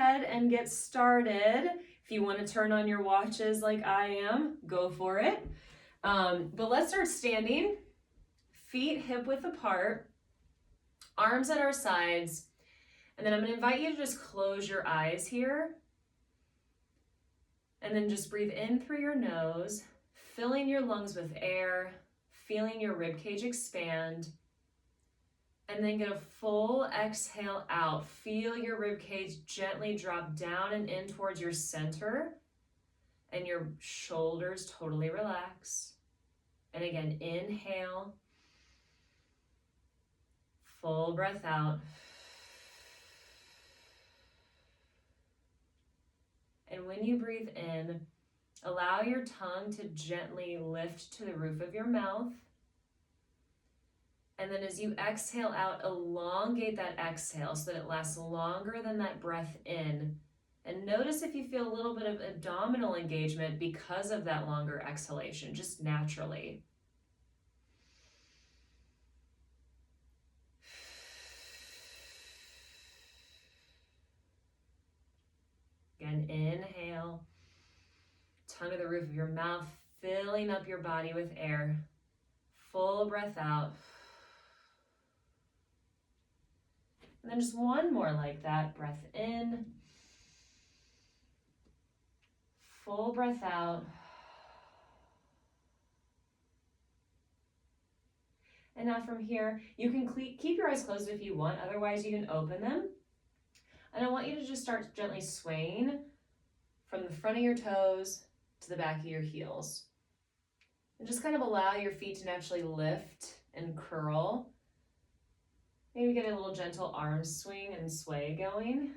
ahead and get started. If you want to turn on your watches like I am, go for it. But let's start standing, feet hip width apart, arms at our sides, and then I'm going to invite you to just close your eyes here. And then just breathe in through your nose, filling your lungs with air, feeling your rib cage expand. And then get a full exhale out. Feel your rib cage gently drop down and in towards your center. And your shoulders totally relax. And again, inhale. Full breath out. And when you breathe in, allow your tongue to gently lift to the roof of your mouth. And then as you exhale out, elongate that exhale so that it lasts longer than that breath in. And notice if you feel a little bit of abdominal engagement because of that longer exhalation, just naturally. Again, inhale, tongue to the roof of your mouth, filling up your body with air. Full breath out. And then just one more like that. Breath in. Full breath out. And now from here, you can keep your eyes closed if you want. Otherwise, you can open them. And I want you to just start gently swaying from the front of your toes to the back of your heels. And just kind of allow your feet to naturally lift and curl. Maybe get a little gentle arm swing and sway going.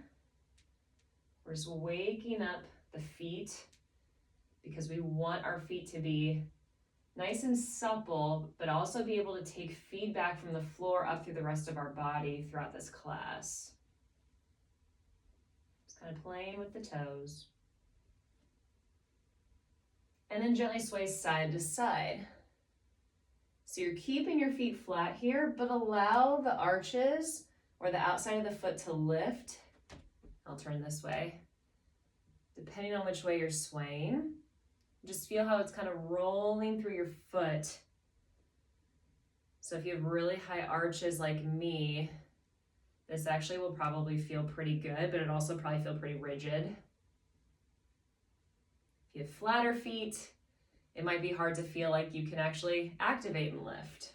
We're just waking up the feet because we want our feet to be nice and supple, but also be able to take feedback from the floor up through the rest of our body throughout this class. Just kind of playing with the toes. And then gently sway side to side. So you're keeping your feet flat here, but allow the arches or the outside of the foot to lift. I'll turn this way. Depending on which way you're swaying, just feel how it's kind of rolling through your foot. So if you have really high arches like me, this actually will probably feel pretty good, but it also probably feel pretty rigid. If you have flatter feet, it might be hard to feel like you can actually activate and lift.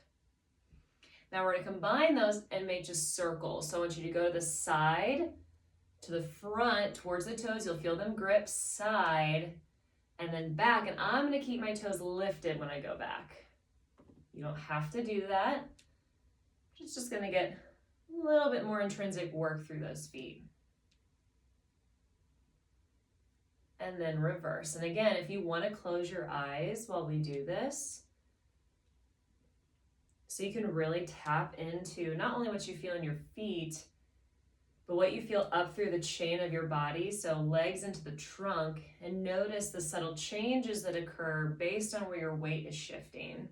Now we're going to combine those and make just circles. So I want you to go to the side, to the front, towards the toes. You'll feel them grip, side, and then back. And I'm going to keep my toes lifted when I go back. You don't have to do that. It's just going to get a little bit more intrinsic work through those feet. And then reverse. And again, if you want to close your eyes while we do this, so you can really tap into not only what you feel in your feet, but what you feel up through the chain of your body, so legs into the trunk, and notice the subtle changes that occur based on where your weight is shifting.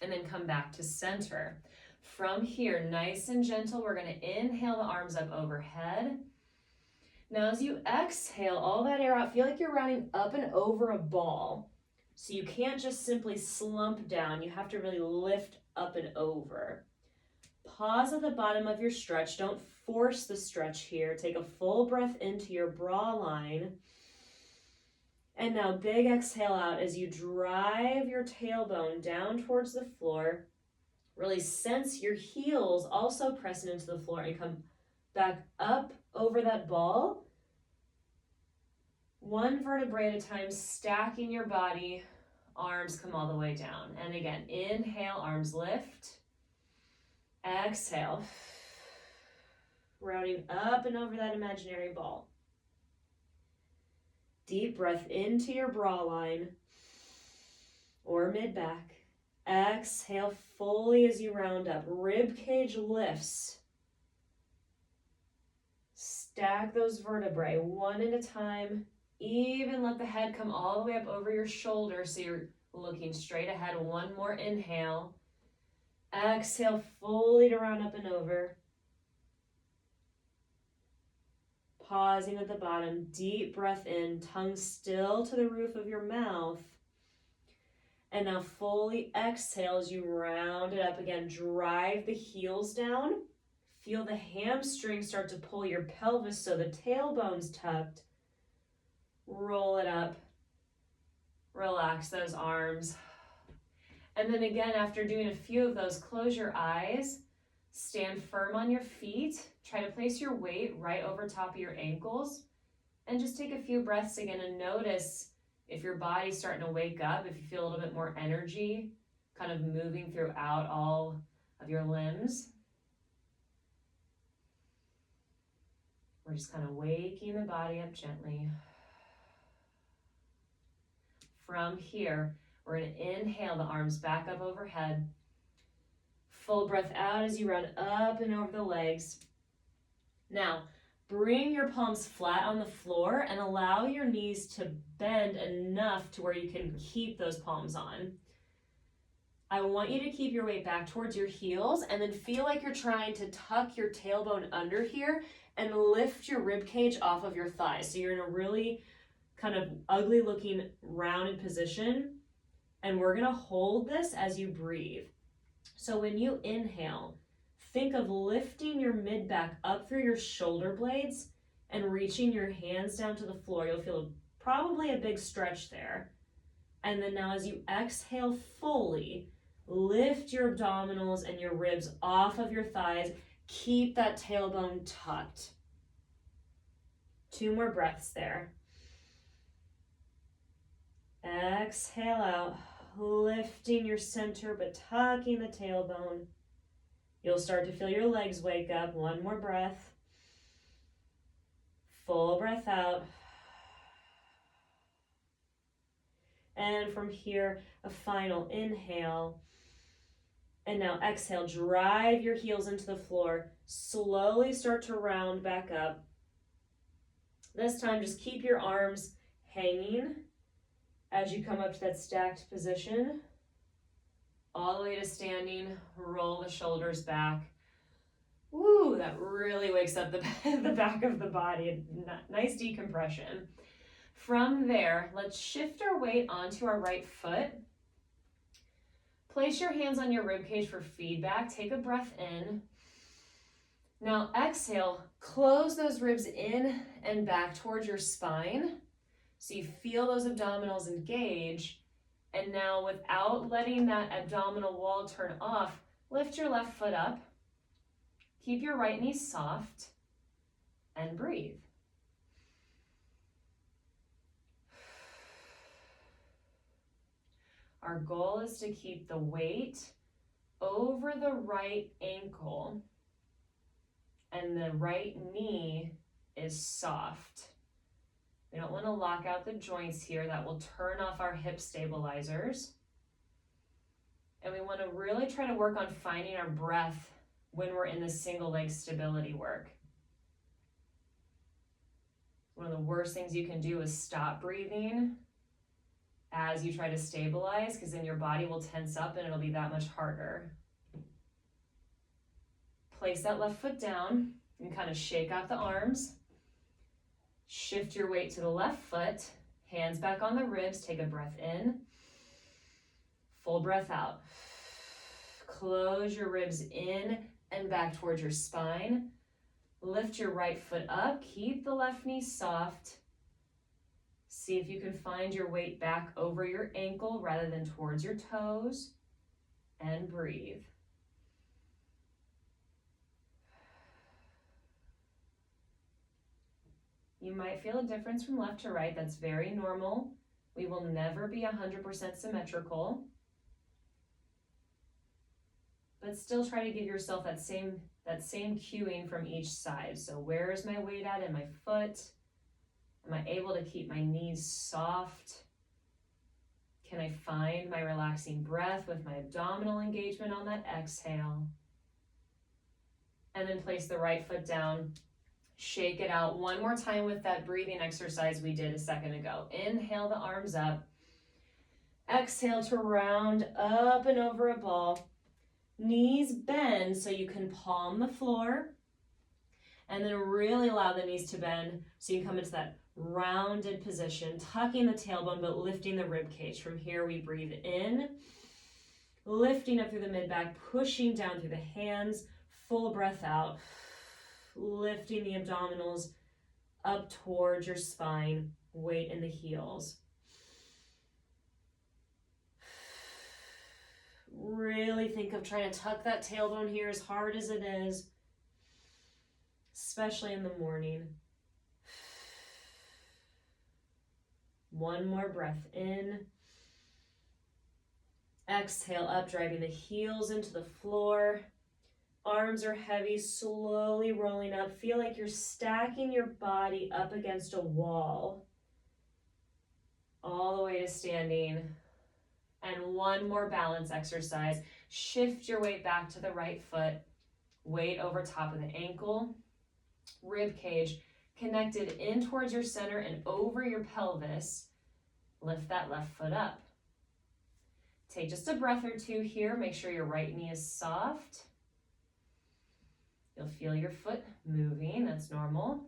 And then come back to center. From here, nice and gentle, we're going to inhale the arms up overhead. Now as you exhale all that air out, feel like you're rounding up and over a ball. So you can't just simply slump down. You have to really lift up and over. Pause at the bottom of your stretch. Don't force the stretch here. Take a full breath into your bra line. And now big exhale out as you drive your tailbone down towards the floor. Really sense your heels also pressing into the floor and come back up over that ball. One vertebrae at a time, stacking your body. Arms come all the way down. And again, inhale, arms lift. Exhale. Rounding up and over that imaginary ball. Deep breath into your bra line or mid-back. Exhale fully as you round up. Rib cage lifts. Stack those vertebrae one at a time. Even let the head come all the way up over your shoulder so you're looking straight ahead. One more inhale. Exhale fully to round up and over. pausing at the bottom, deep breath in, tongue still to the roof of your mouth. And now fully exhale as you round it up again. Drive the heels down. Feel the hamstrings start to pull your pelvis so the tailbone's tucked. Roll it up. Relax those arms. And then again, after doing a few of those, close your eyes. Stand firm on your feet. Try to place your weight right over top of your ankles. And just take a few breaths again and notice if your body's starting to wake up, if you feel a little bit more energy, kind of moving throughout all of your limbs. We're just kind of waking the body up gently. From here, we're going to inhale the arms back up overhead. Full breath out as you run up and over the legs. Now, bring your palms flat on the floor and allow your knees to bend enough to where you can keep those palms on. I want you to keep your weight back towards your heels and then feel like you're trying to tuck your tailbone under here and lift your rib cage off of your thighs. So you're in a really kind of ugly looking rounded position, and we're going to hold this as you breathe. So when you inhale, think of lifting your mid back up through your shoulder blades and reaching your hands down to the floor. You'll feel probably a big stretch there. And then now as you exhale fully, lift your abdominals and your ribs off of your thighs. Keep that tailbone tucked. 2 more breaths there. Exhale out, lifting your center but tucking the tailbone. You'll start to feel your legs wake up. 1 more breath. Full breath out. And from here, a final inhale. And now exhale, drive your heels into the floor. Slowly start to round back up. This time, just keep your arms hanging as you come up to that stacked position. All the way to standing, roll the shoulders back. Woo, that really wakes up the back of the body. Nice decompression. From there, let's shift our weight onto our right foot. Place your hands on your ribcage for feedback. Take a breath in. Now exhale, close those ribs in and back towards your spine. So you feel those abdominals engage. And now without letting that abdominal wall turn off, lift your left foot up. Keep your right knee soft and breathe. Our goal is to keep the weight over the right ankle and the right knee is soft. We don't want to lock out the joints here. That will turn off our hip stabilizers. And we want to really try to work on finding our breath when we're in the single leg stability work. One of the worst things you can do is stop breathing as you try to stabilize, because then your body will tense up and it'll be that much harder. Place that left foot down and kind of shake out the arms. Shift your weight to the left foot, hands back on the ribs, take a breath in. Full breath out. Close your ribs in and back towards your spine. Lift your right foot up, keep the left knee soft. See if you can find your weight back over your ankle rather than towards your toes, and breathe. You might feel a difference from left to right. That's very normal. We will never be 100% symmetrical. But still try to give yourself that same cueing from each side. So where is my weight at in my foot? Am I able to keep my knees soft? Can I find my relaxing breath with my abdominal engagement on that exhale? And then place the right foot down. Shake it out one more time with that breathing exercise we did a second ago. Inhale the arms up. Exhale to round up and over a ball. Knees bend so you can palm the floor. And then really allow the knees to bend so you can come into that rounded position, tucking the tailbone but lifting the rib cage. From here we breathe in, lifting up through the mid-back, pushing down through the hands, full breath out, lifting the abdominals up towards your spine, weight in the heels. Really think of trying to tuck that tailbone here as hard as it is, especially in the morning. One more breath in. Exhale up, driving the heels into the floor. Arms are heavy, slowly rolling up. Feel like you're stacking your body up against a wall. All the way to standing. And one more balance exercise. Shift your weight back to the right foot. Weight over top of the ankle. Rib cage connected in towards your center and over your pelvis. Lift that left foot up. Take just a breath or two here. Make sure your right knee is soft. You'll feel your foot moving. That's normal.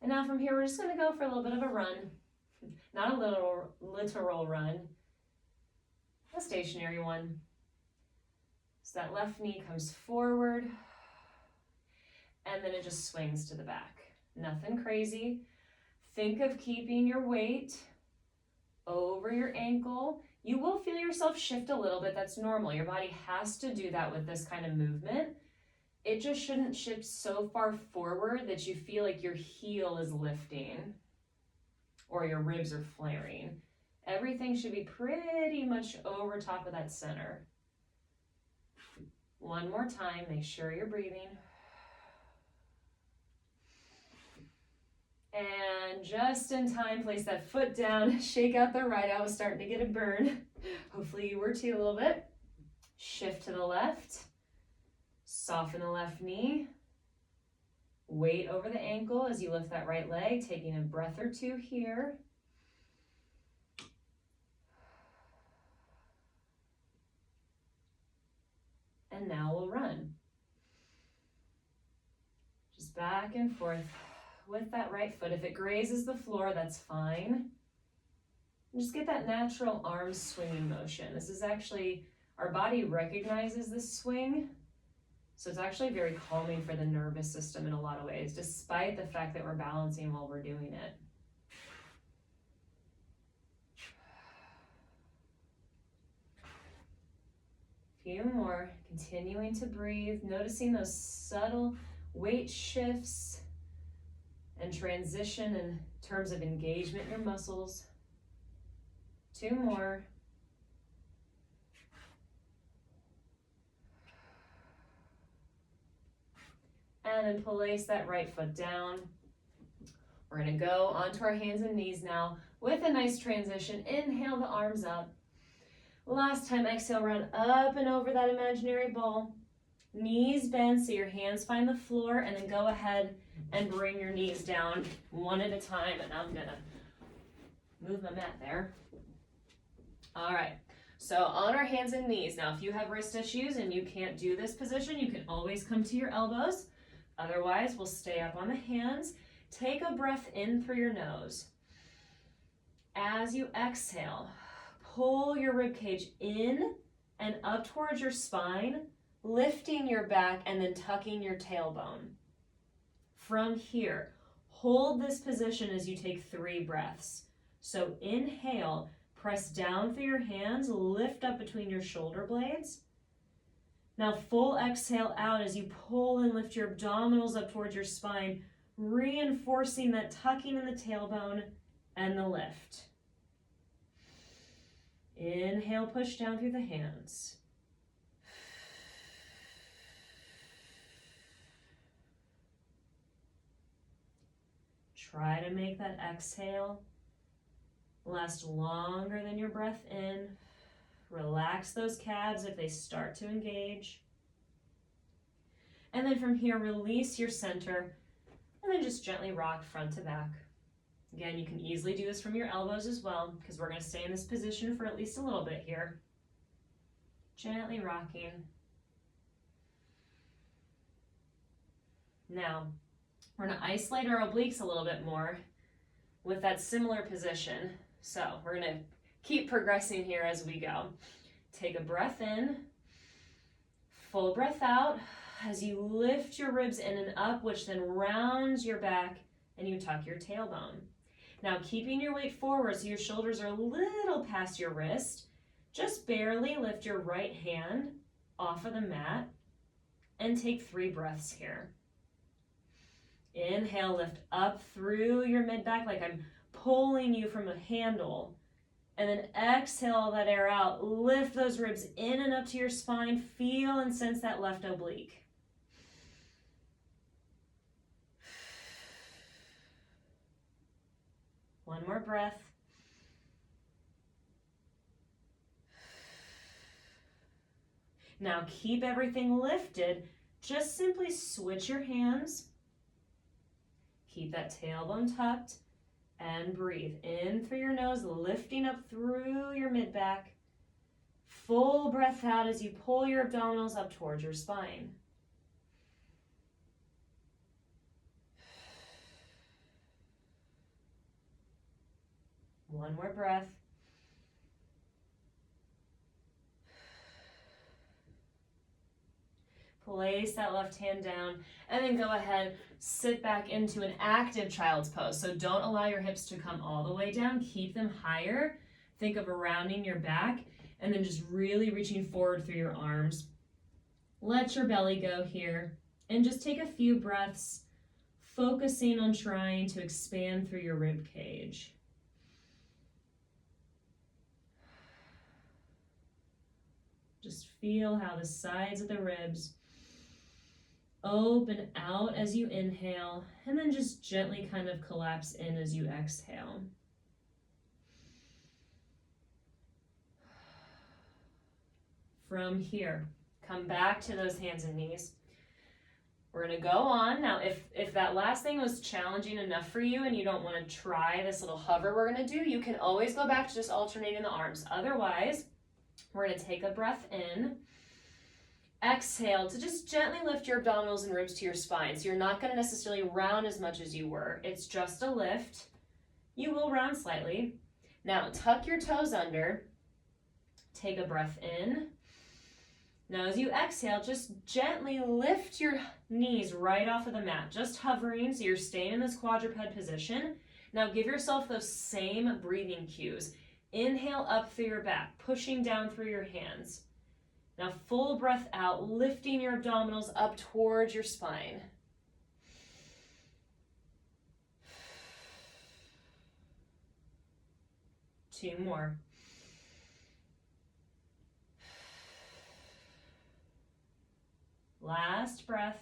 And now from here, we're just going to go for a little bit of a run. Not a literal run. A stationary one. So that left knee comes forward. And then it just swings to the back. Nothing crazy. Think of keeping your weight over your ankle. You will feel yourself shift a little bit. That's normal. Your body has to do that with this kind of movement. It just shouldn't shift so far forward that you feel like your heel is lifting or your ribs are flaring. Everything should be pretty much over top of that center. One more time. Make sure you're breathing. And just in time, place that foot down, shake out the right. I was starting to get a burn. Hopefully you were too a little bit. Shift to the left. Soften the left knee. Weight over the ankle as you lift that right leg, taking a breath or two here. And now we'll run. Just back and forth with that right foot. If it grazes the floor, that's fine. And just get that natural arm swinging motion. This is actually, our body recognizes this swing, so it's actually very calming for the nervous system in a lot of ways, despite the fact that we're balancing while we're doing it. Few more, continuing to breathe, noticing those subtle weight shifts and transition in terms of engagement in your muscles. Two more. And then place that right foot down. We're going to go onto our hands and knees now with a nice transition. Inhale the arms up. Last time, exhale, run up and over that imaginary ball. Knees bend so your hands find the floor, and then go ahead and bring your knees down one at a time. And I'm going to move my mat there. All right, so on our hands and knees. Now, if you have wrist issues and you can't do this position, you can always come to your elbows. Otherwise, we'll stay up on the hands. Take a breath in through your nose. As you exhale, pull your rib cage in and up towards your spine, lifting your back and then tucking your tailbone. From here, hold this position as you take 3 breaths. So inhale, press down through your hands, lift up between your shoulder blades. Now full exhale out as you pull and lift your abdominals up towards your spine, reinforcing that tucking in the tailbone and the lift. Inhale, push down through the hands. Try to make that exhale last longer than your breath in. Relax those calves if they start to engage. And then from here, release your center and then just gently rock front to back. Again, you can easily do this from your elbows as well, because we're going to stay in this position for at least a little bit here. Gently rocking. Now, we're gonna isolate our obliques a little bit more with that similar position. So we're gonna keep progressing here as we go. Take a breath in, full breath out as you lift your ribs in and up, which then rounds your back and you tuck your tailbone. Now keeping your weight forward so your shoulders are a little past your wrist, just barely lift your right hand off of the mat and take 3 breaths here. Inhale, lift up through your mid-back like I'm pulling you from a handle. And then exhale all that air out. Lift those ribs in and up to your spine. Feel and sense that left oblique. One more breath. Now keep everything lifted. Just simply switch your hands. Keep that tailbone tucked and breathe in through your nose, lifting up through your mid-back. Full breath out as you pull your abdominals up towards your spine. One more breath. Place that left hand down and then go ahead, sit back into an active child's pose. So don't allow your hips to come all the way down, keep them higher. Think of rounding your back and then just really reaching forward through your arms. Let your belly go here and just take a few breaths, focusing on trying to expand through your rib cage. Just feel how the sides of the ribs open out as you inhale, and then just gently kind of collapse in as you exhale. From here, come back to those hands and knees. We're gonna go on. Now, if that last thing was challenging enough for you and you don't wanna try this little hover we're gonna do, you can always go back to just alternating the arms. Otherwise, we're gonna take a breath in. Exhale to just gently lift your abdominals and ribs to your spine. So you're not going to necessarily round as much as you were. It's just a lift. You will round slightly. Now tuck your toes under. Take a breath in. Now as you exhale, just gently lift your knees right off of the mat. Just hovering, so you're staying in this quadruped position. Now give yourself those same breathing cues. Inhale up through your back, pushing down through your hands. Now full breath out, lifting your abdominals up towards your spine. Two more. Last breath.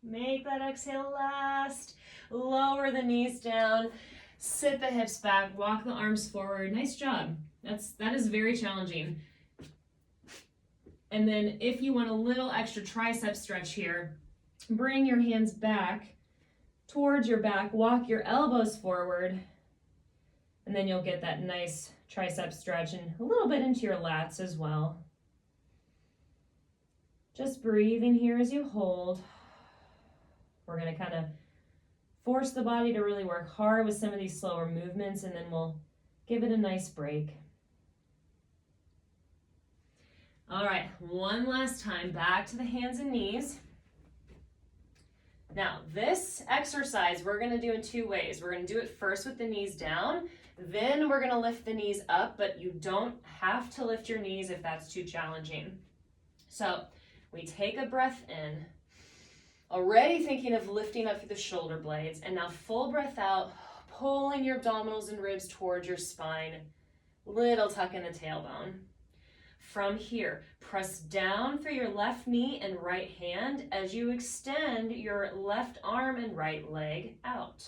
Make that exhale last. Lower the knees down. Sit the hips back, walk the arms forward. Nice job. That is very challenging. And then if you want a little extra tricep stretch here, bring your hands back towards your back, walk your elbows forward, and then you'll get that nice tricep stretch and a little bit into your lats as well. Just breathing here as you hold. We're going to kind of force the body to really work hard with some of these slower movements, and then we'll give it a nice break. All right, one last time, back to the hands and knees. Now, this exercise we're gonna do in 2 ways. We're gonna do it first with the knees down, then we're gonna lift the knees up, but you don't have to lift your knees if that's too challenging. So we take a breath in, already thinking of lifting up through the shoulder blades, and now full breath out, pulling your abdominals and ribs towards your spine, little tuck in the tailbone. From here, press down through your left knee and right hand as you extend your left arm and right leg out.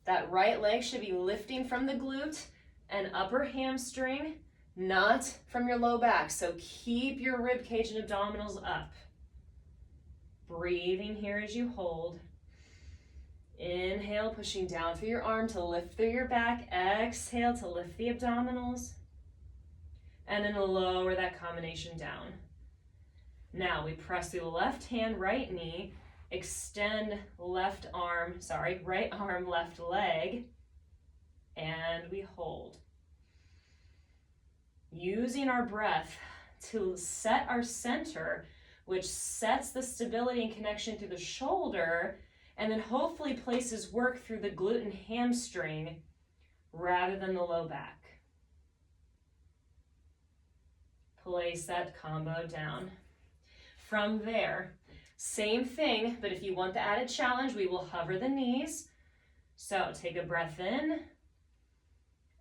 That right leg should be lifting from the glute and upper hamstring, not from your low back. So keep your rib cage and abdominals up. Breathing here as you hold. Inhale, pushing down through your arm to lift through your back. Exhale to lift the abdominals. and then lower that combination down. Now we press through the left hand, right knee, extend right arm, left leg, and we hold. Using our breath to set our center, which sets the stability and connection through the shoulder, and then hopefully places work through the glute and hamstring rather than the low back. Place that combo down. From there, same thing, but if you want the added challenge, we will hover the knees. So take a breath in,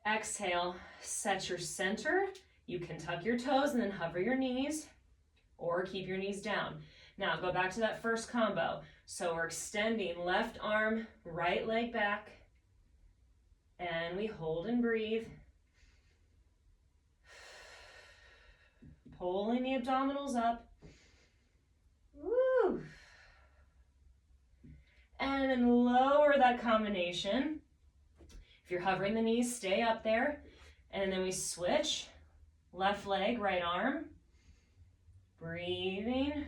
exhale, set your center. You can tuck your toes and then hover your knees, or keep your knees down. Now go back to that first combo. So we're extending left arm, right leg back, and we hold and breathe. Pulling the abdominals up. Woo. And then lower that combination. If you're hovering the knees, stay up there. And then we switch. Left leg, right arm. Breathing.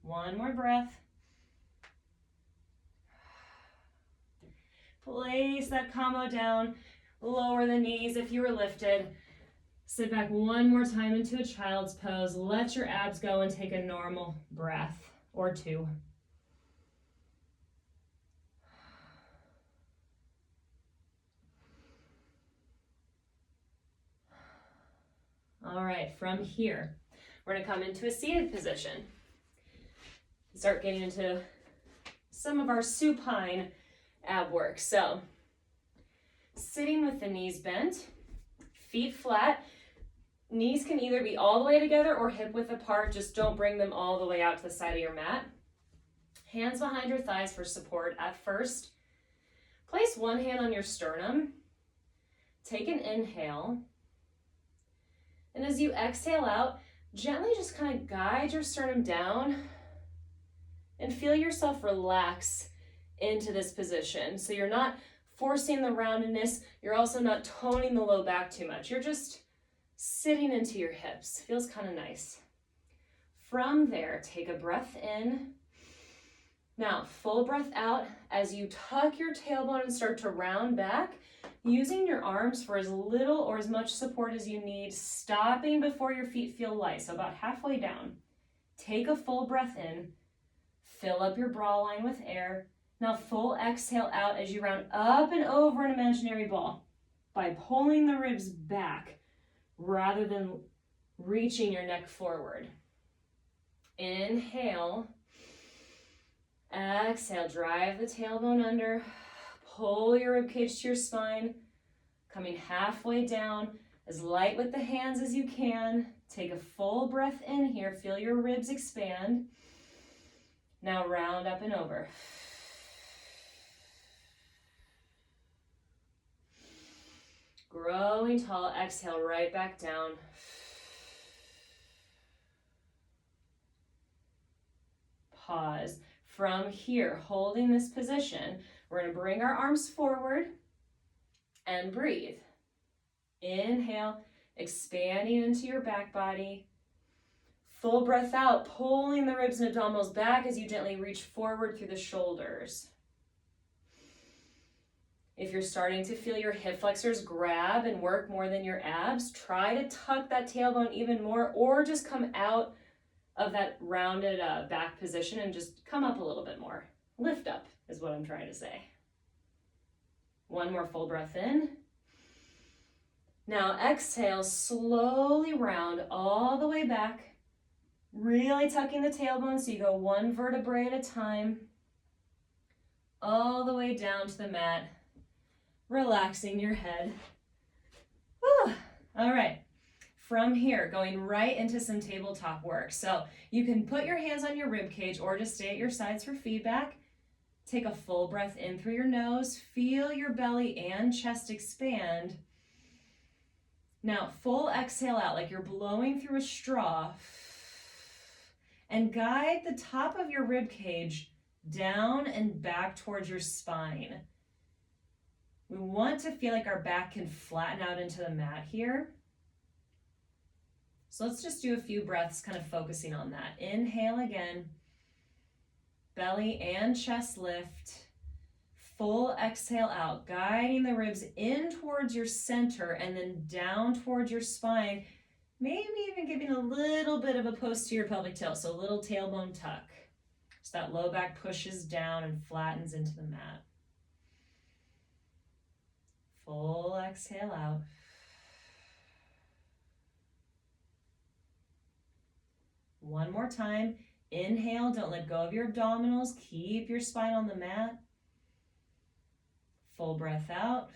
One more breath. Place that combo down. Lower the knees if you were lifted. Sit back one more time into a child's pose. Let your abs go and take a normal breath or two. All right, from here, we're gonna come into a seated position. Start getting into some of our supine ab work. So, sitting with the knees bent, feet flat. Knees can either be all the way together or hip width apart. Just don't bring them all the way out to the side of your mat. Hands behind your thighs for support at first. Place one hand on your sternum. Take an inhale. And as you exhale out, gently just kind of guide your sternum down and feel yourself relax into this position. So you're not forcing the roundedness. You're also not toning the low back too much. You're just sitting into your hips. Feels kind of nice. From there, take a breath in. Now, full breath out as you tuck your tailbone and start to round back, using your arms for as little or as much support as you need, stopping before your feet feel light, so about halfway down. Take a full breath in, fill up your bra line with air. Now full exhale out as you round up and over an imaginary ball by pulling the ribs back rather than reaching your neck forward. Inhale. Exhale, drive the tailbone under. Pull your ribcage to your spine. Coming halfway down, as light with the hands as you can. Take a full breath in here. Feel your ribs expand. Now round up and over. Growing tall, exhale right back down. Pause. From here, holding this position, we're going to bring our arms forward and breathe. Inhale, expanding into your back body. Full breath out, pulling the ribs and abdominals back as you gently reach forward through the shoulders. If you're starting to feel your hip flexors grab and work more than your abs, try to tuck that tailbone even more, or just come out of that rounded back position and just come up a little bit more. Lift up is what I'm trying to say. One more full breath in. Now exhale, slowly round all the way back, really tucking the tailbone so you go one vertebrae at a time, all the way down to the mat, relaxing your head. Whew. All right. From here, going right into some tabletop work. So you can put your hands on your rib cage or just stay at your sides for feedback. Take a full breath in through your nose. Feel your belly and chest expand. Now, full exhale out like you're blowing through a straw. And guide the top of your rib cage down and back towards your spine. We want to feel like our back can flatten out into the mat here. So let's just do a few breaths kind of focusing on that. Inhale again. Belly and chest lift. Full exhale out, guiding the ribs in towards your center and then down towards your spine. Maybe even giving a little bit of a posterior pelvic tilt, so a little tailbone tuck. So that low back pushes down and flattens into the mat. Full exhale out. One more time. Inhale, don't let go of your abdominals. Keep your spine on the mat. Full breath out.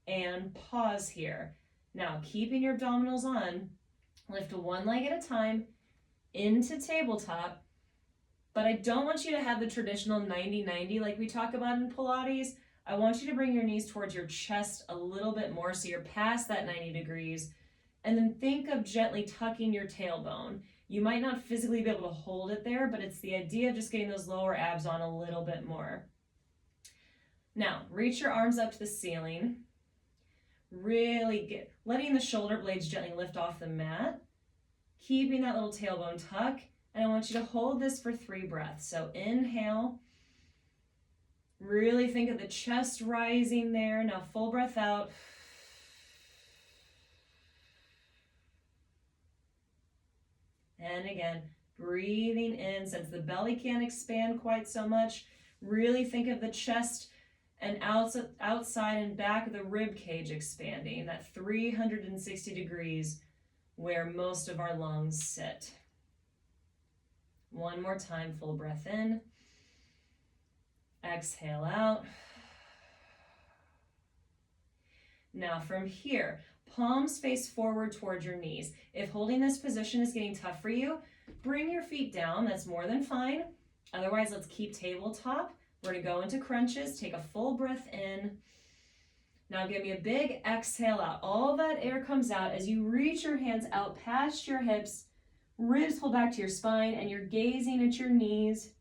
And pause here. Now, keeping your abdominals on, lift one leg at a time into tabletop. But I don't want you to have the traditional 90-90 like we talk about in Pilates. I want you to bring your knees towards your chest a little bit more so you're past that 90 degrees. And then think of gently tucking your tailbone. You might not physically be able to hold it there, but it's the idea of just getting those lower abs on a little bit more. Now, reach your arms up to the ceiling. Really letting the shoulder blades gently lift off the mat. Keeping that little tailbone tuck. And I want you to hold this for 3 breaths. So inhale. Really think of the chest rising there. Now full breath out. And again, breathing in. Since the belly can't expand quite so much, really think of the chest and outside and back of the rib cage expanding, that 360 degrees where most of our lungs sit. One more time, full breath in. Exhale out. Now from here, palms face forward towards your knees. If holding this position is getting tough for you, bring your feet down. That's more than fine. Otherwise, let's keep tabletop. We're going to go into crunches. Take a full breath in. Now give me a big exhale out. All that air comes out as you reach your hands out past your hips. Ribs pull back to your spine and you're gazing at your knees.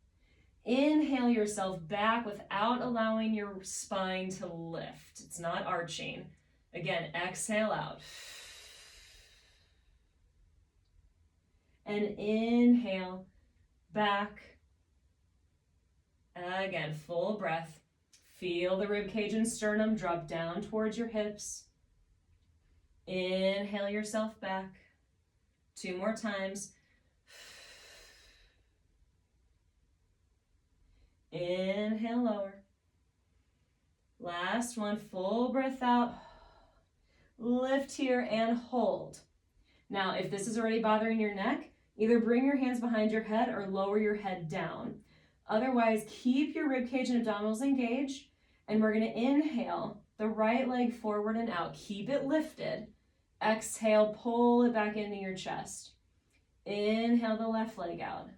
Inhale yourself back without allowing your spine to lift. It's not arching. Again, exhale out. And inhale back. Again, full breath. Feel the rib cage and sternum drop down towards your hips. Inhale yourself back. 2 more times. Inhale lower. Last one, full breath out. Lift here and hold. Now, if this is already bothering your neck, either bring your hands behind your head or lower your head down. Otherwise, keep your rib cage and abdominals engaged, and we're going to inhale the right leg forward and out. Keep it lifted. Exhale, pull it back into your chest. Inhale the left leg out.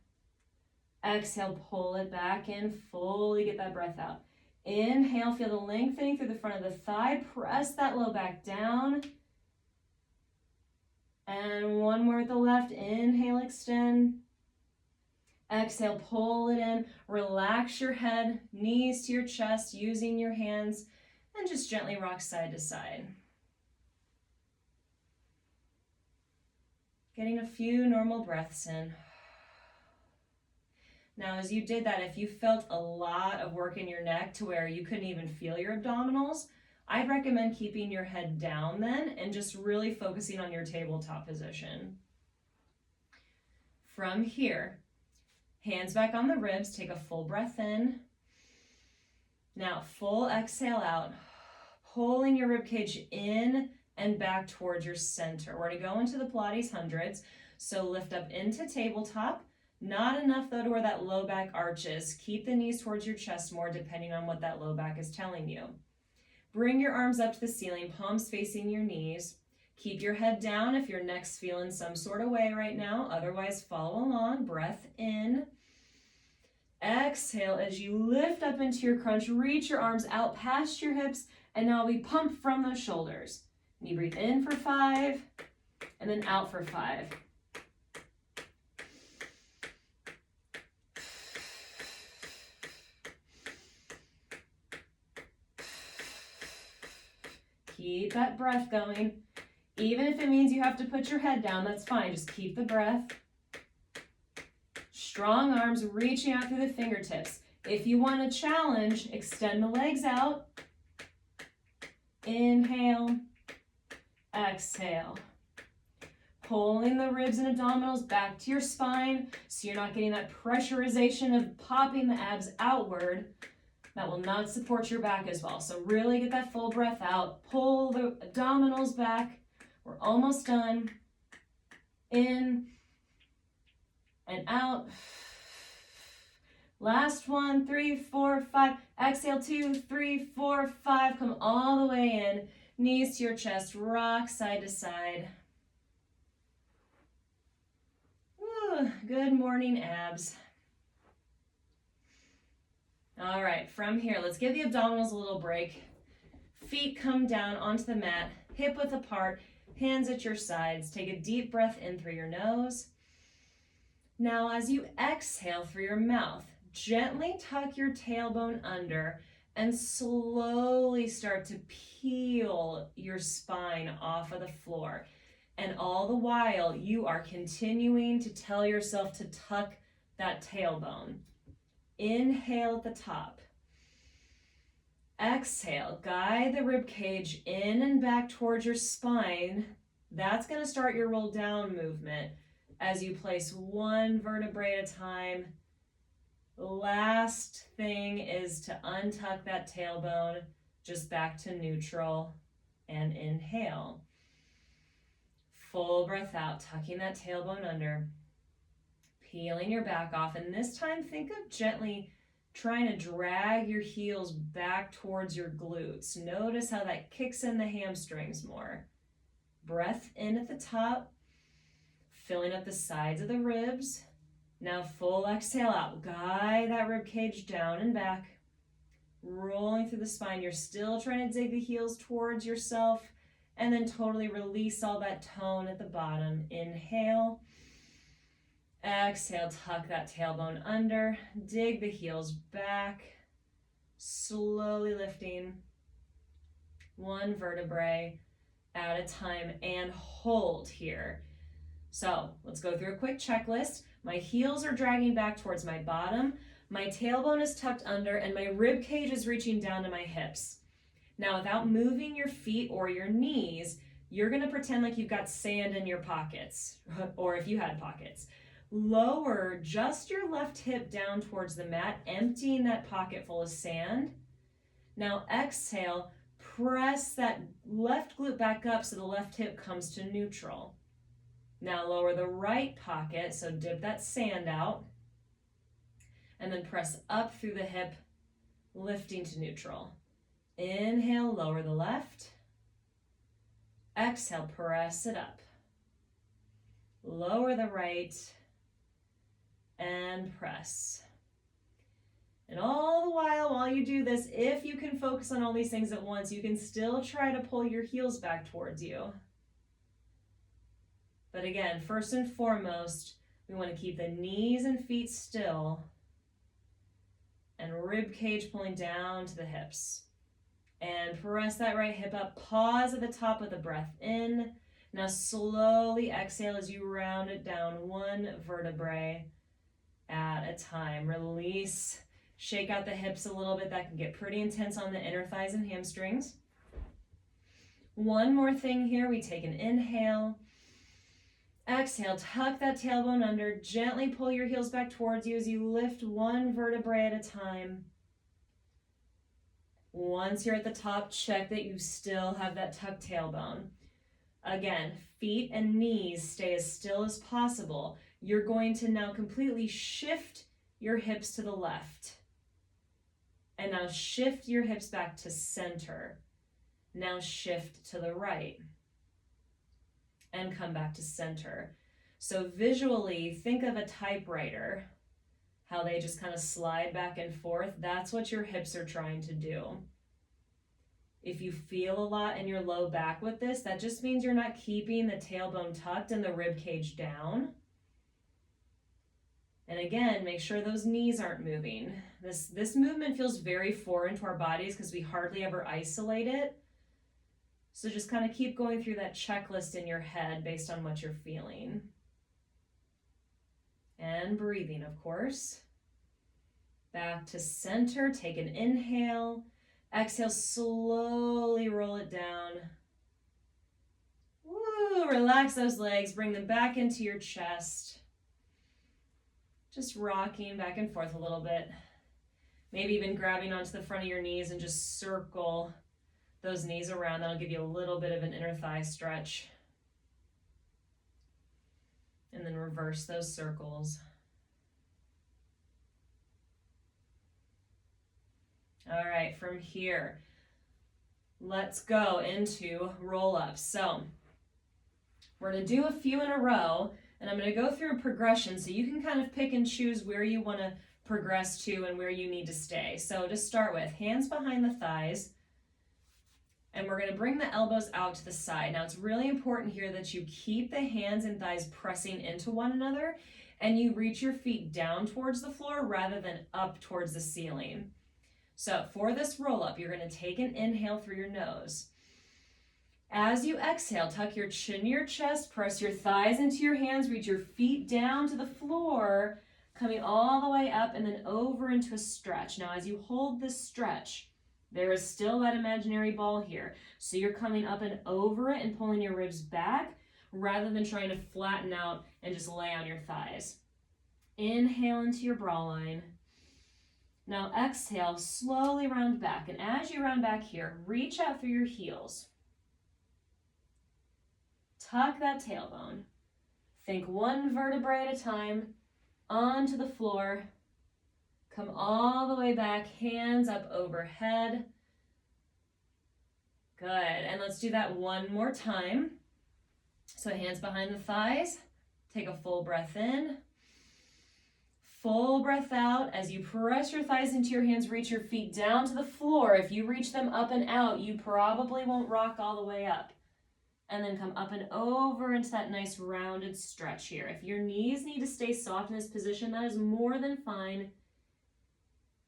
Exhale, pull it back in, fully get that breath out. Inhale, feel the lengthening through the front of the thigh. Press that low back down. And one more with the left. Inhale, extend. Exhale, pull it in. Relax your head, knees to your chest, using your hands, and just gently rock side to side. Getting a few normal breaths in. Now, as you did that, if you felt a lot of work in your neck to where you couldn't even feel your abdominals, I'd recommend keeping your head down then and just really focusing on your tabletop position. From here, hands back on the ribs, take a full breath in. Now, full exhale out, pulling your rib cage in and back towards your center. We're going to go into the Pilates hundreds, so lift up into tabletop. Not enough though to where that low back arches. Keep the knees towards your chest more depending on what that low back is telling you. Bring your arms up to the ceiling, palms facing your knees. Keep your head down if your neck's feeling some sort of way right now. Otherwise, follow along. Breath in. Exhale as you lift up into your crunch. Reach your arms out past your hips. And now we pump from those shoulders. And you breathe in for 5 and then out for 5. Keep that breath going. Even if it means you have to put your head down, that's fine. Just keep the breath. Strong arms reaching out through the fingertips. If you want a challenge, extend the legs out. Inhale, exhale. Pulling the ribs and abdominals back to your spine so you're not getting that pressurization of popping the abs outward. That will not support your back as well. So really get that full breath out. Pull the abdominals back. We're almost done. In and out. Last one, 3, 4, 5. Exhale, 2, 3, 4, 5. Come all the way in. Knees to your chest. Rock side to side. Woo, good morning, abs. All right, from here, let's give the abdominals a little break. Feet come down onto the mat, hip width apart, hands at your sides. Take a deep breath in through your nose. Now, as you exhale through your mouth, gently tuck your tailbone under and slowly start to peel your spine off of the floor. And all the while, you are continuing to tell yourself to tuck that tailbone. Inhale at the top. Exhale, guide the rib cage in and back towards your spine. That's going to start your roll down movement as you place one vertebrae at a time. The last thing is to untuck that tailbone, just back to neutral, and inhale. Full breath out, tucking that tailbone under, peeling your back off, and this time think of gently trying to drag your heels back towards your glutes. Notice how that kicks in the hamstrings more. Breath in at the top, filling up the sides of the ribs. Now full exhale out. Guide that rib cage down and back, rolling through the spine. You're still trying to dig the heels towards yourself, and then totally release all that tone at the bottom. Inhale. Exhale, tuck that tailbone under, dig the heels back, slowly lifting one vertebrae at a time, and hold here. So let's go through a quick checklist. My heels are dragging back towards my bottom, my tailbone is tucked under, and my rib cage is reaching down to my hips. Now, without moving your feet or your knees, you're gonna pretend like you've got sand in your pockets, or if you had pockets. Lower just your left hip down towards the mat, emptying that pocket full of sand. Now exhale, press that left glute back up so the left hip comes to neutral. Now lower the right pocket, so dip that sand out, and then press up through the hip, lifting to neutral. Inhale, lower the left. Exhale, press it up. Lower the right, and press. And all the while you do this, if you can focus on all these things at once, you can still try to pull your heels back towards you. But again, first and foremost, we want to keep the knees and feet still and rib cage pulling down to the hips. And press that right hip up, pause at the top with the breath in. Now slowly exhale as you round it down one vertebrae at a time. Release, shake out the hips a little bit. That can get pretty intense on the inner thighs and hamstrings. One more thing here, we take an inhale. Exhale, tuck that tailbone under, gently pull your heels back towards you as you lift one vertebrae at a time. Once you're at the top, check that you still have that tucked tailbone. Again, feet and knees stay as still as possible. You're going to now completely shift your hips to the left. And now shift your hips back to center. Now shift to the right. And come back to center. So visually, think of a typewriter, how they just kind of slide back and forth. That's what your hips are trying to do. If you feel a lot in your low back with this, that just means you're not keeping the tailbone tucked and the rib cage down. And again, make sure those knees aren't moving. This movement feels very foreign to our bodies because we hardly ever isolate it. So just kind of keep going through that checklist in your head based on what you're feeling. And breathing, of course. Back to center, take an inhale. Exhale, slowly roll it down. Woo, relax those legs, bring them back into your chest. Just rocking back and forth a little bit. Maybe even grabbing onto the front of your knees and just circle those knees around. That'll give you a little bit of an inner thigh stretch. And then reverse those circles. All right, from here, let's go into roll-ups. So we're going to do a few in a row, and I'm going to go through a progression so you can kind of pick and choose where you want to progress to and where you need to stay. So to start with, hands behind the thighs, and we're going to bring the elbows out to the side. Now it's really important here that you keep the hands and thighs pressing into one another, and you reach your feet down towards the floor rather than up towards the ceiling. So for this roll up, you're going to take an inhale through your nose. As you exhale, tuck your chin to your chest, press your thighs into your hands, reach your feet down to the floor, coming all the way up and then over into a stretch. Now, as you hold this stretch, there is still that imaginary ball here. So you're coming up and over it and pulling your ribs back rather than trying to flatten out and just lay on your thighs. Inhale into your bra line. Now exhale, slowly round back. And as you round back here, reach out through your heels. Tuck that tailbone. Think one vertebrae at a time onto the floor. Come all the way back, hands up overhead. Good, and let's do that one more time. So hands behind the thighs. Take a full breath in. Full breath out. As you press your thighs into your hands, reach your feet down to the floor. If you reach them up and out, you probably won't rock all the way up. And then come up and over into that nice rounded stretch here. If your knees need to stay soft in this position, that is more than fine.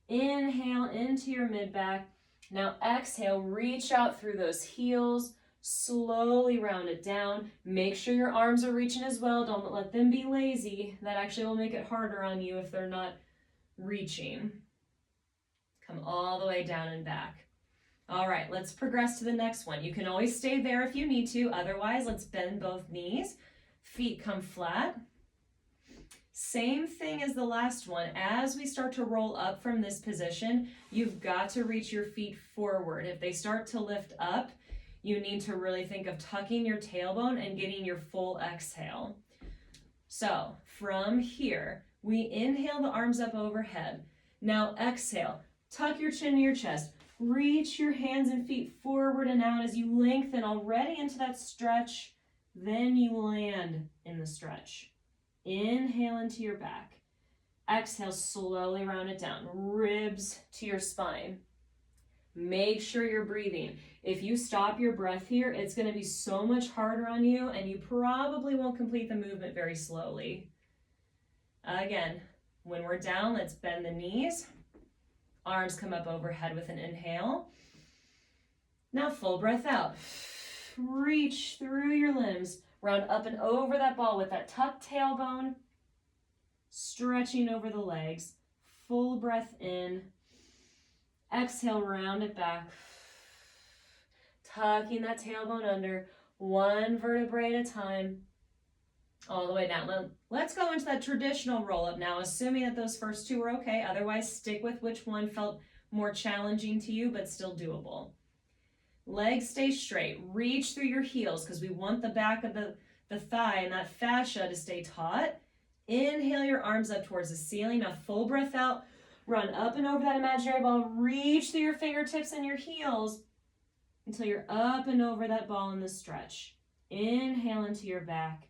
Inhale into your mid-back. Now exhale, reach out through those heels. Slowly round it down. Make sure your arms are reaching as well. Don't let them be lazy. That actually will make it harder on you if they're not reaching. Come all the way down and back. All right, let's progress to the next one. You can always stay there if you need to. Otherwise, let's bend both knees. Feet come flat. Same thing as the last one. As we start to roll up from this position, you've got to reach your feet forward. If they start to lift up, you need to really think of tucking your tailbone and getting your full exhale. So from here, we inhale the arms up overhead. Now exhale, tuck your chin to your chest. Reach your hands and feet forward and out as you lengthen already into that stretch. Then you land in the stretch. Inhale into your back. Exhale, slowly round it down. Ribs to your spine. Make sure you're breathing. If you stop your breath here, it's going to be so much harder on you, and you probably won't complete the movement very slowly. Again, when we're down, let's bend the knees. Arms come up overhead with an inhale. Now full breath out. Reach through your limbs. Round up and over that ball with that tucked tailbone. Stretching over the legs. Full breath in. Exhale, round it back. Tucking that tailbone under. One vertebrae at a time. All the way down. Let's go into that traditional roll-up now, assuming that those first two were okay. Otherwise, stick with which one felt more challenging to you, but still doable. Legs stay straight. Reach through your heels because we want the back of the thigh and that fascia to stay taut. Inhale your arms up towards the ceiling. Now full breath out. Run up and over that imaginary ball. Reach through your fingertips and your heels until you're up and over that ball in the stretch. Inhale into your back.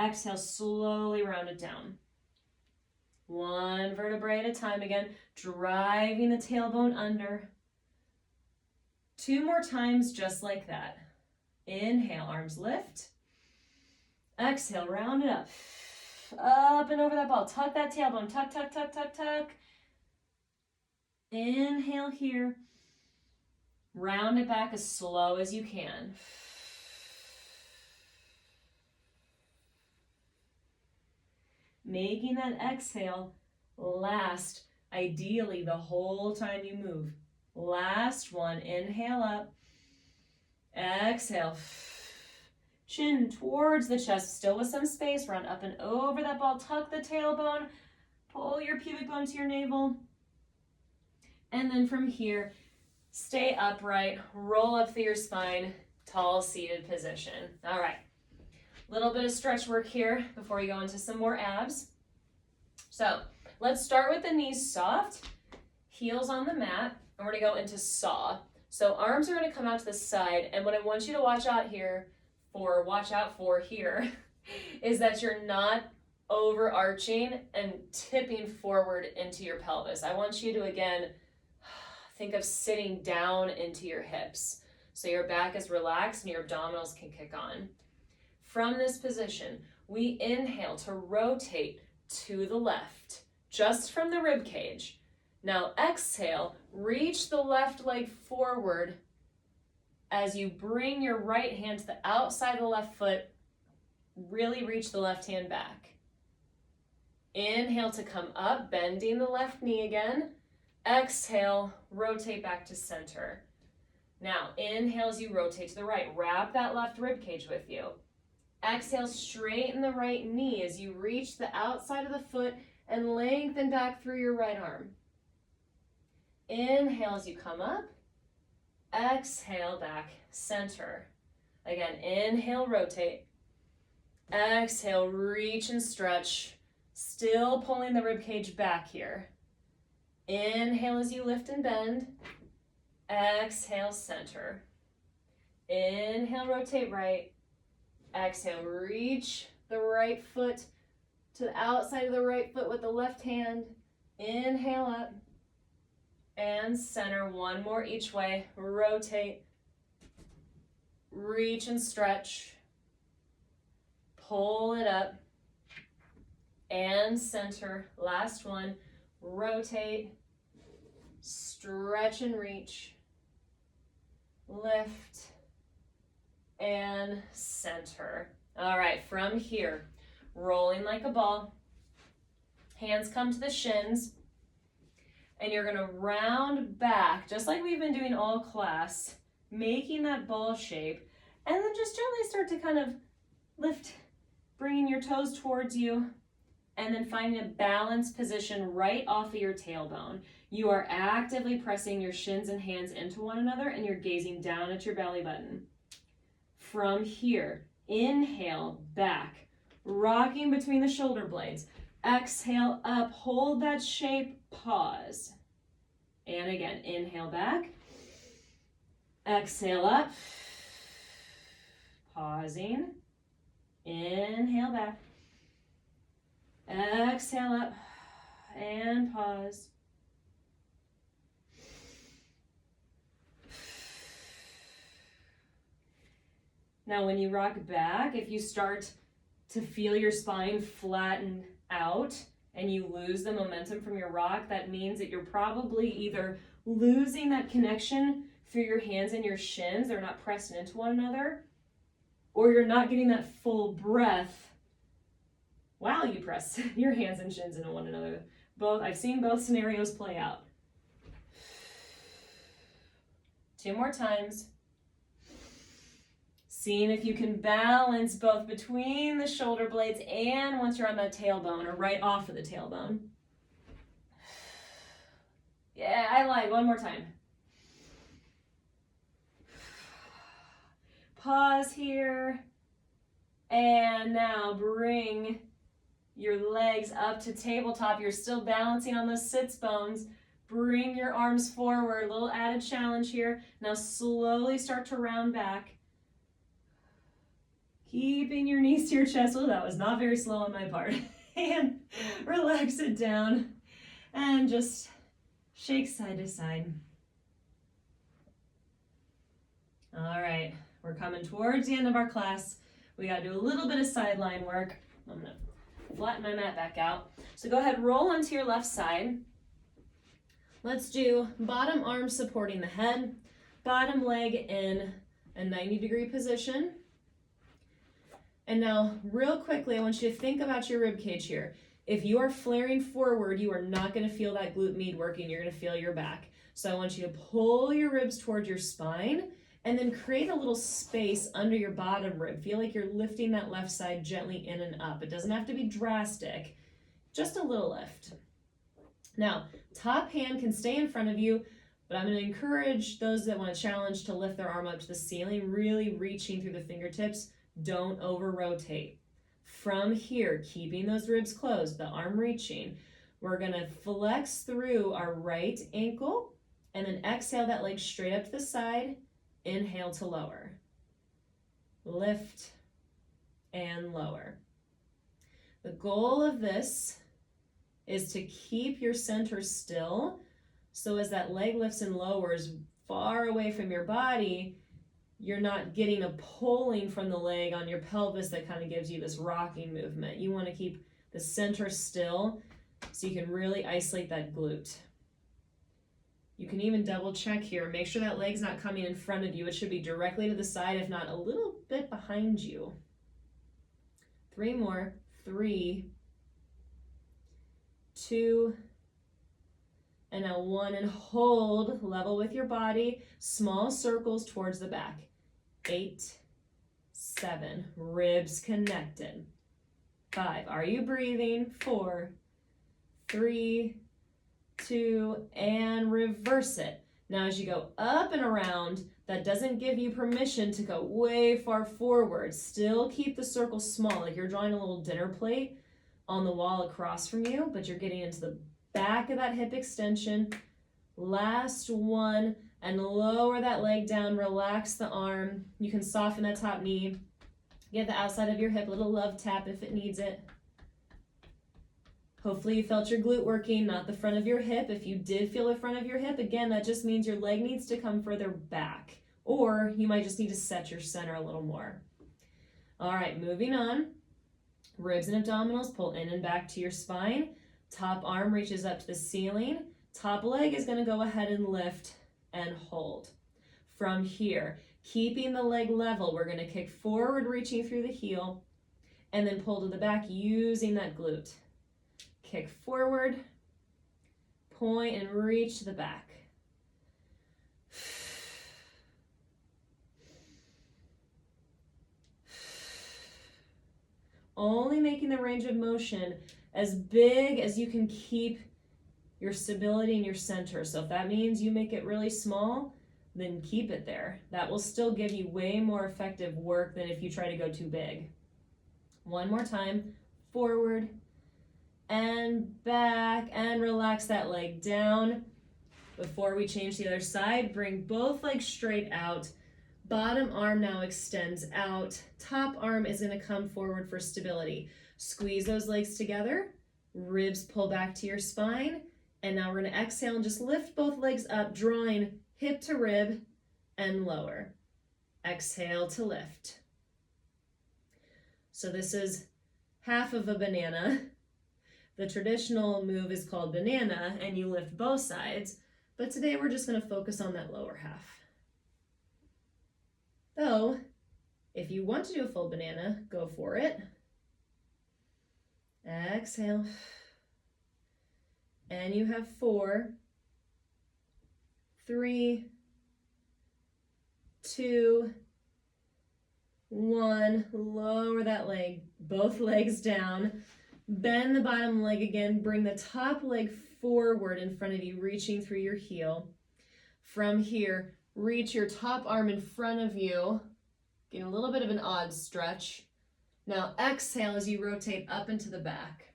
Exhale, slowly round it down. One vertebrae at a time again, driving the tailbone under. Two more times just like that. Inhale, arms lift. Exhale, round it up. Up and over that ball. Tuck that tailbone. Tuck, tuck, tuck, tuck, tuck. Inhale here. Round it back as slow as you can. Making that exhale last, ideally the whole time you move. Last one, inhale up, exhale. Chin towards the chest, still with some space. Round up and over that ball, tuck the tailbone, pull your pubic bone to your navel. And then from here, stay upright, roll up through your spine, tall seated position. All right. Little bit of stretch work here before we go into some more abs. So let's start with the knees soft, heels on the mat, and we're gonna go into saw. So arms are gonna come out to the side, and what I want you to watch out for here is that you're not overarching and tipping forward into your pelvis. I want you to, again, think of sitting down into your hips. So your back is relaxed and your abdominals can kick on. From this position, we inhale to rotate to the left, just from the rib cage. Now exhale, reach the left leg forward as you bring your right hand to the outside of the left foot, really reach the left hand back. Inhale to come up, bending the left knee again. Exhale, rotate back to center. Now inhale as you rotate to the right, wrap that left rib cage with you. Exhale, straighten the right knee as you reach the outside of the foot and lengthen back through your right arm. Inhale as you come up. Exhale, back, center. Again, inhale, rotate. Exhale, reach and stretch. Still pulling the rib cage back here. Inhale as you lift and bend. Exhale, center. Inhale, rotate right. Exhale, reach the right foot to the outside of the right foot with the left hand. Inhale up and center. One more each way. Rotate, reach and stretch. Pull it up and center. Last one. Rotate, stretch and reach. Lift and center. All right, from here, rolling like a ball. Hands come to the shins. And you're gonna round back, just like we've been doing all class, making that ball shape. And then just gently start to kind of lift, bringing your toes towards you. And then finding a balanced position right off of your tailbone. You are actively pressing your shins and hands into one another, and you're gazing down at your belly button. From here, inhale, back, rocking between the shoulder blades. Exhale up, hold that shape, pause. And again, inhale back. Exhale up, pausing. Inhale back. Exhale up and pause. Now when you rock back, if you start to feel your spine flatten out and you lose the momentum from your rock, that means that you're probably either losing that connection through your hands and your shins, they're not pressing into one another, or you're not getting that full breath while you press your hands and shins into one another. I've seen both scenarios play out. 2 more times. Seeing if you can balance both between the shoulder blades and once you're on that tailbone or right off of the tailbone. Yeah, I lied. 1 more time. Pause here. And now bring your legs up to tabletop. You're still balancing on those sits bones. Bring your arms forward. A little added challenge here. Now slowly start to round back. Keeping your knees to your chest. Oh, that was not very slow on my part. And relax it down. And just shake side to side. All right, we're coming towards the end of our class. We got to do a little bit of sideline work. I'm going to flatten my mat back out. So go ahead, roll onto your left side. Let's do bottom arm supporting the head. Bottom leg in a 90-degree position. And now, real quickly, I want you to think about your rib cage here. If you are flaring forward, you are not going to feel that glute med working. You're going to feel your back. So I want you to pull your ribs towards your spine and then create a little space under your bottom rib. Feel like you're lifting that left side gently in and up. It doesn't have to be drastic, just a little lift. Now, top hand can stay in front of you, but I'm going to encourage those that want to challenge to lift their arm up to the ceiling, really reaching through the fingertips. Don't over rotate. From here, keeping those ribs closed, the arm reaching, we're going to flex through our right ankle and then exhale that leg straight up to the side. Inhale to lower. Lift and lower. The goal of this is to keep your center still, so as that leg lifts and lowers far away from your body, you're not getting a pulling from the leg on your pelvis that kind of gives you this rocking movement. You want to keep the center still so you can really isolate that glute. You can even double check here. Make sure that leg's not coming in front of you. It should be directly to the side, if not a little bit behind you. 3 more. 3, 2, and now 1, and hold, level with your body, small circles towards the back. 8, 7, ribs connected. 5, are you breathing? 4, 3, 2, and reverse it. Now as you go up and around, that doesn't give you permission to go way far forward. Still keep the circle small, like you're drawing a little dinner plate on the wall across from you, but you're getting into the back of that hip extension. Last one, and lower that leg down, relax the arm. You can soften that top knee. Give the outside of your hip a little love tap if it needs it. Hopefully you felt your glute working, not the front of your hip. If you did feel the front of your hip, again, that just means your leg needs to come further back, or you might just need to set your center a little more. All right, moving on. Ribs and abdominals, pull in and back to your spine. Top arm reaches up to the ceiling. Top leg is going to go ahead and lift and hold. From here, keeping the leg level, we're going to kick forward, reaching through the heel, and then pull to the back using that glute. Kick forward, point, and reach to the back. Only making the range of motion as big as you can keep your stability in your center. So if that means you make it really small, then keep it there. That will still give you way more effective work than if you try to go too big. One more time, forward and back, and relax that leg down. Before we change the other side, bring both legs straight out. Bottom arm now extends out. Top arm is going to come forward for stability. Squeeze those legs together. Ribs pull back to your spine. And now we're going to exhale and just lift both legs up, drawing hip to rib and lower. Exhale to lift. So this is half of a banana. The traditional move is called banana, and you lift both sides. But today we're just going to focus on that lower half. Though, if you want to do a full banana, go for it. Exhale. And you have 4, 3, 2, 1. Lower that leg, both legs down. Bend the bottom leg again. Bring the top leg forward in front of you, reaching through your heel. From here, reach your top arm in front of you. Getting a little bit of an odd stretch. Now exhale as you rotate up into the back.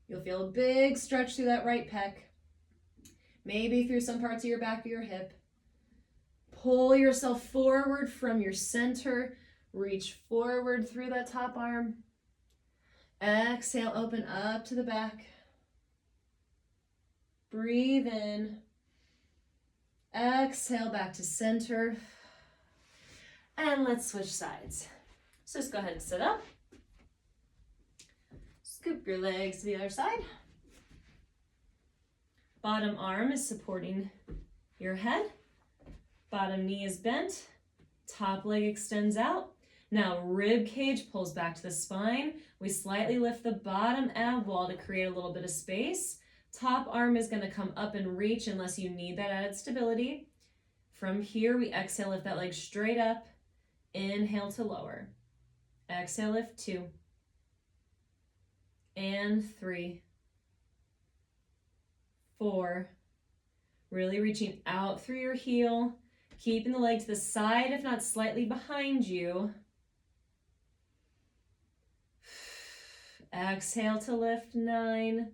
You'll feel a big stretch through that right pec. Maybe through some parts of your back of your hip. Pull yourself forward from your center. Reach forward through that top arm. Exhale, open up to the back. Breathe in. Exhale, back to center. And let's switch sides. So just go ahead and sit up. Scoop your legs to the other side. Bottom arm is supporting your head. Bottom knee is bent, top leg extends out. Now rib cage pulls back to the spine. We slightly lift the bottom ab wall to create a little bit of space. Top arm is going to come up and reach unless you need that added stability. From here, we exhale, lift that leg straight up. Inhale to lower. Exhale, lift 2. And 3. 4. Really reaching out through your heel. Keeping the leg to the side, if not slightly behind you. Exhale to lift 9.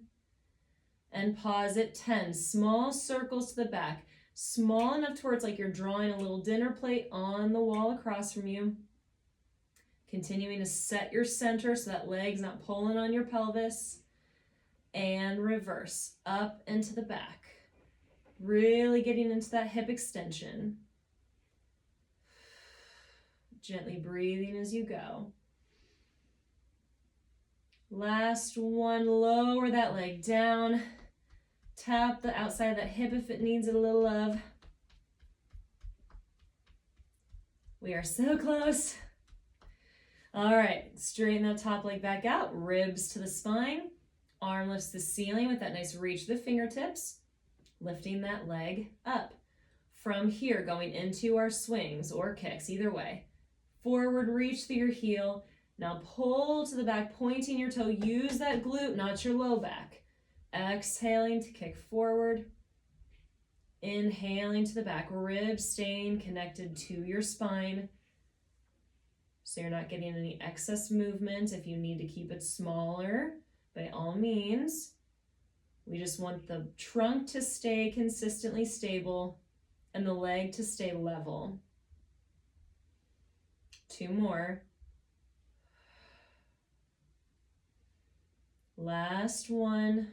And pause at 10. Small circles to the back. Small enough to where it's like you're drawing a little dinner plate on the wall across from you. Continuing to set your center so that leg's not pulling on your pelvis. And reverse up into the back. Really getting into that hip extension. Gently breathing as you go. Last one, lower that leg down. Tap the outside of that hip if it needs a little love. We are so close. All right, straighten that top leg back out, ribs to the spine. Arm lifts the ceiling with that nice reach to the fingertips. Lifting that leg up. From here, going into our swings or kicks, either way. Forward reach through your heel. Now pull to the back, pointing your toe. Use that glute, not your low back. Exhaling to kick forward. Inhaling to the back, ribs staying connected to your spine. So you're not getting any excess movement. If you need to keep it smaller, by all means. We just want the trunk to stay consistently stable and the leg to stay level. 2 more. Last one.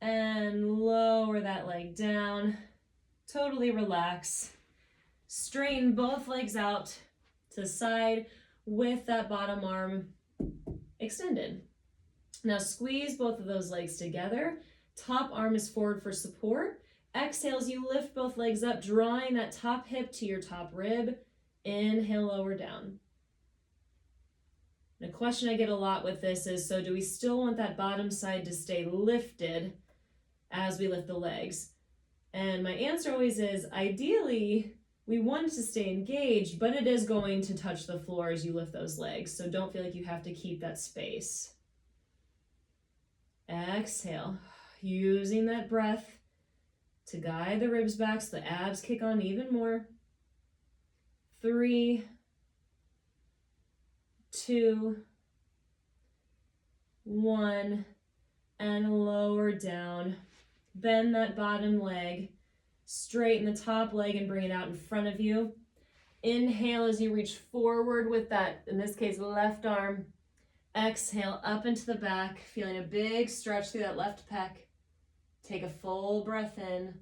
And lower that leg down. Totally relax. Straighten both legs out to the side with that bottom arm extended. Now squeeze both of those legs together. Top arm is forward for support. Exhale as you lift both legs up, drawing that top hip to your top rib. Inhale, lower down. And a question I get a lot with this is, so do we still want that bottom side to stay lifted as we lift the legs? And my answer always is, ideally, we want it to stay engaged, but it is going to touch the floor as you lift those legs. So don't feel like you have to keep that space. Exhale, using that breath to guide the ribs back so the abs kick on even more. 3, 2, 1, and lower down. Bend that bottom leg, straighten the top leg and bring it out in front of you. Inhale as you reach forward with that, in this case, left arm. Exhale up into the back, feeling a big stretch through that left pec. Take a full breath in.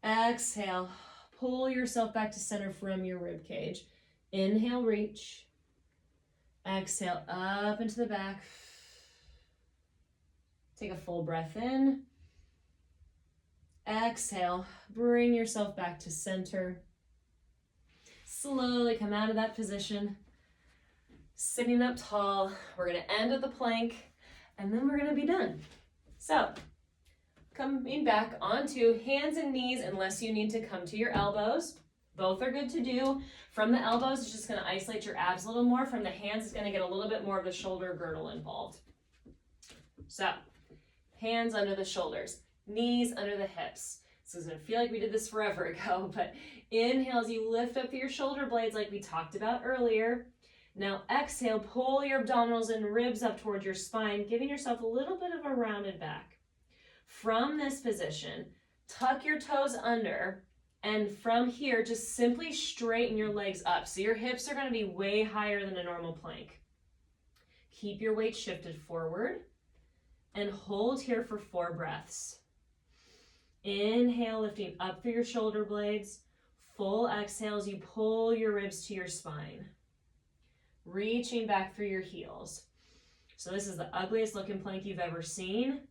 Exhale, pull yourself back to center from your rib cage. Inhale, reach. Exhale up into the back. Take a full breath in. Exhale, bring yourself back to center. Slowly come out of that position. Sitting up tall. We're going to end with the plank, and then we're going to be done. So, coming back onto hands and knees unless you need to come to your elbows. Both are good to do. From the elbows, it's just going to isolate your abs a little more. From the hands, it's going to get a little bit more of the shoulder girdle involved. So, hands under the shoulders, knees under the hips. So it's going to feel like we did this forever ago, but inhale as you lift up your shoulder blades like we talked about earlier. Now exhale, pull your abdominals and ribs up towards your spine, giving yourself a little bit of a rounded back. From this position, tuck your toes under, and from here, just simply straighten your legs up. So your hips are going to be way higher than a normal plank. Keep your weight shifted forward, and hold here for 4 breaths. Inhale, lifting up through your shoulder blades. Full exhale as you pull your ribs to your spine. Reaching back through your heels. So this is the ugliest looking plank you've ever seen,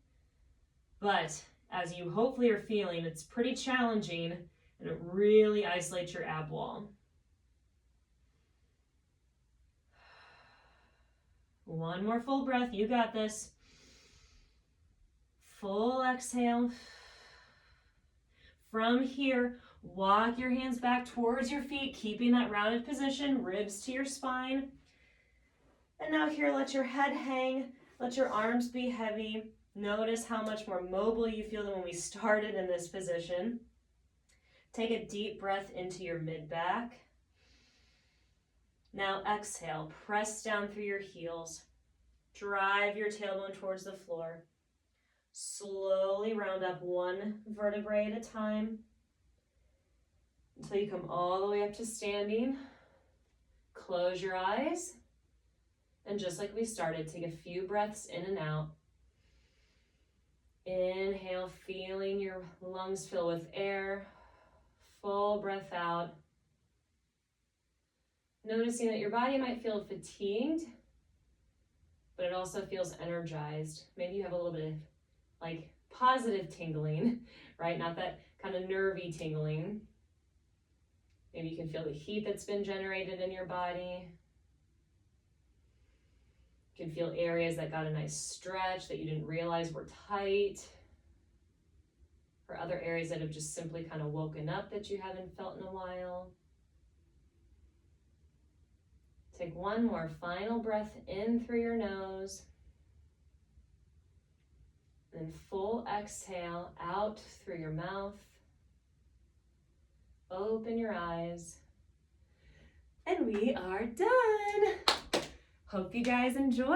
but as you hopefully are feeling, it's pretty challenging and it really isolates your ab wall. One more full breath, you got this. Full exhale. From here, walk your hands back towards your feet, keeping that rounded position, ribs to your spine. And now here, let your head hang, let your arms be heavy. Notice how much more mobile you feel than when we started in this position. Take a deep breath into your mid-back. Now exhale, press down through your heels. Drive your tailbone towards the floor. Slowly round up one vertebrae at a time until you come all the way up to standing. Close your eyes. And just like we started, take a few breaths in and out. Inhale, feeling your lungs fill with air. Full breath out. Noticing that your body might feel fatigued, but it also feels energized. Maybe you have a little bit of like positive tingling, right? Not that kind of nervy tingling. Maybe you can feel the heat that's been generated in your body. You can feel areas that got a nice stretch that you didn't realize were tight. Or other areas that have just simply kind of woken up that you haven't felt in a while. Take one more final breath in through your nose. And full exhale out through your mouth. Open your eyes. And we are done. Hope you guys enjoy.